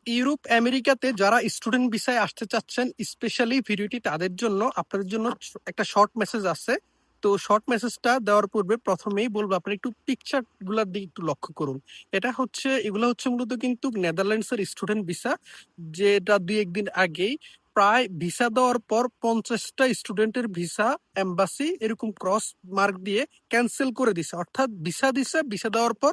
Europe আমেরিকাতে যারা student ভিসায় আসতে চাচ্ছেন, স্পেশালি ভিডিওটি তাদের জন্য। আপনাদের জন্য একটা শর্ট মেসেজ আছে। তো শর্ট মেসেজটা দেওয়ার পূর্বে প্রথমেই বলবো আপনারা একটু পিকচার গুলার দিকে একটু লক্ষ্য করুন। এগুলো হচ্ছে মূলত কিন্তু নেদারল্যান্ডসের স্টুডেন্ট ভিসা, যেটা 2-1 দিন আগেই প্রায় ভিসা দেওয়ার পর 50টা স্টুডেন্টের ভিসা এম্বাসি এরকম ক্রস মার্ক দিয়ে ক্যান্সেল করে দিছে। অর্থাৎ ভিসা দেওয়ার পর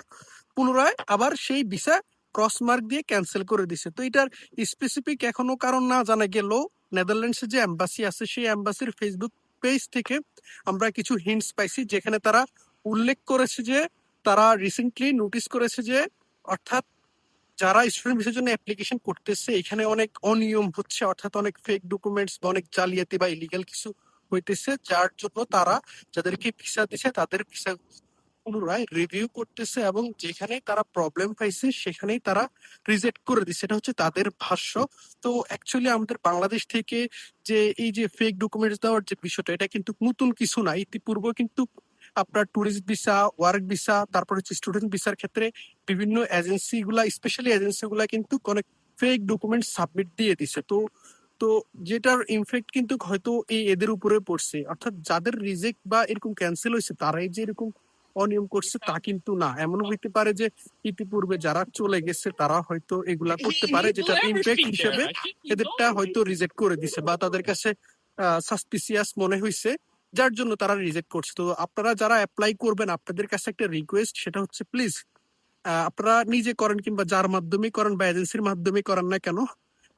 পুনরায় আবার সেই ভিসা ক্রস মার্ক দিয়ে ক্যান্সেল করে দিছে। তো এটার স্পেসিফিক এখনো কারণ না জানা গেলেও নেদারল্যান্ডসের যে এম্বাসি আছে সেই এম্বাসির ফেসবুক পেজ থেকে আমরা কিছু হিন্টস পাইছি, যেখানে তারা উল্লেখ করেছে যে তারা রিসেন্টলি নোটিস করেছে যে অর্থাৎ যারা স্টুডেন্ট ভিসার জন্য অ্যাপ্লিকেশন করতেছে এখানে অনেক অনিয়ম হচ্ছে, অর্থাৎ অনেক ফেক ডকুমেন্টস বা অনেক জালিয়াতি বা ইলিগাল কিছু হইতেছে, যার জন্য তারা যাদেরকে ভিসা দিছে তাদের ভিসা পুনরায় রিভিউ করতেছে এবং যেখানে তারা প্রবলেম পাইছে সেখানেই তারা রিজেক্ট করে দিচ্ছে। এটা হচ্ছে তাদের ভাষ্য। তো অ্যাকচুয়ালি আমাদের বাংলাদেশ থেকে যে এই যে ফেক ডকুমেন্টস দেওয়ার যে বিষয়টা, এটা কিন্তু নতুন কিছু না। ইতিপূর্বে কিন্তু আপনার ট্যুরিস্ট ভিসা, ওয়ার্ক ভিসা, তারপর হচ্ছে স্টুডেন্ট ভিসার ক্ষেত্রে বিভিন্ন এজেন্সি গুলা, স্পেশালি এজেন্সি গুলা কিন্তু অনেক ফেক ডকুমেন্ট সাবমিট দিয়ে দিছে। তো তো যেটার ইমফেক্ট কিন্তু হয়তো এদের উপরে পড়ছে, অর্থাৎ যাদের রিজেক্ট বা এরকম ক্যান্সেল হয়েছে তারাই যে এরকম অনিয়ম করছে তা কিন্তু না। এমন হইতে পারে যে ইতিপূর্বে যারা চলে গেছে তারা হয়তো এগুলা করতে পারে, যেটা ইমপ্যাক্ট হিসেবে এদেরটা হয়তো রিজেক্ট করে দিছে বা তাদের কাছে সাসপিসিয়াস মনে হয়েছে, যার জন্য তারা রিজেক্ট করছে। তো আপনারা যারা অ্যাপ্লাই করবেন আপনাদের কাছে একটা রিকোয়েস্ট, সেটা হচ্ছে প্লিজ আপনারা নিজে করেন কিংবা যার মাধ্যমে করেন বা এজেন্সির মাধ্যমে করেন না কেন,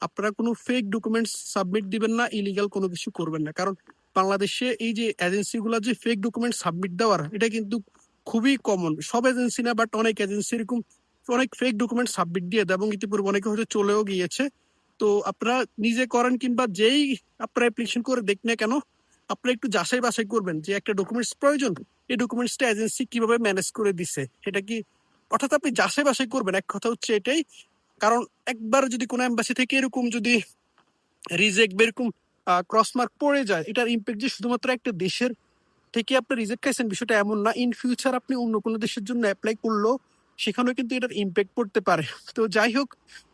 আপনারা কোনো ফেক ডকুমেন্টস সাবমিট দিবেন না, ইলিগাল কোনো কিছু করবেন না। কারণ বাংলাদেশে এই যে এজেন্সি গুলা যে ফেক ডকুমেন্ট সাবমিট দেওয়ার, এটা কিন্তু খুবই কমন। সব এজেন্সি না, বাট অনেক এজেন্সি এরকম অনেক ফেক ডকুমেন্ট সাবমিট দিয়ে দেয় এবং ইতিপূর্বে অনেকে হয়তো চলেও গিয়েছে। তো আপনারা নিজে করেন কিংবা যেই আপনারা অ্যাপ্লিকেশন করে দেখ না কেন, আপনারা একটু যাচাই বাছাই করবেন যে একটা ডকুমেন্টস প্রয়োজন, এই ডকুমেন্টসটা এজেন্সি কিভাবে ম্যানেজ করে দিছে, এটা কি, অর্থাৎ আপনি যাচাই বাছাই করবেন। এক কথা হচ্ছে এটাই। কারণ একবার যদি কোনো এম্বাসি থেকে এরকম যদি রিজেক্ট বা এরকম ক্রস মার্ক পড়ে যায়, এটার ইম্প্যাক্ট যে শুধুমাত্র একটা দেশের থেকে আপনি রিজেক্ট খাইছেন বিষয়টা এমন না। ইন ফিউচার আপনি অন্য কোনো দেশের জন্য অ্যাপ্লাই করলেও সেখানেও কিন্তু এটার ইম্প্যাক্ট পড়তে পারে। তো যাই হোক,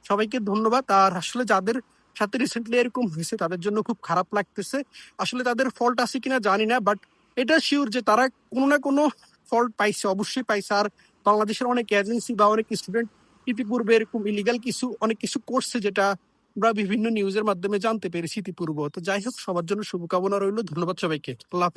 সবাইকে ধন্যবাদ। আর আসলে যাদের সাথে রিসেন্টলি এরকম হয়েছে তাদের জন্য খুব খারাপ লাগতেছে। আসলে তাদের ফল্ট আছে কিনা জানি না, বাট এটা শিওর যে তারা কোনো না কোনো ফল্ট পাইছে, অবশ্যই পাইছে। আর বাংলাদেশের অনেক এজেন্সি বা অনেক স্টুডেন্ট ইতিপূর্বে এরকম ইলিগাল অনেক কিছু করছে, যেটা আমরা বিভিন্ন নিউজের মাধ্যমে জানতে পেরেছি ইতিপূর্বে। তো যাই হোক, সবার জন্য শুভকামনা রইল। ধন্যবাদ সবাইকে। আল্লাহ হাফেজ।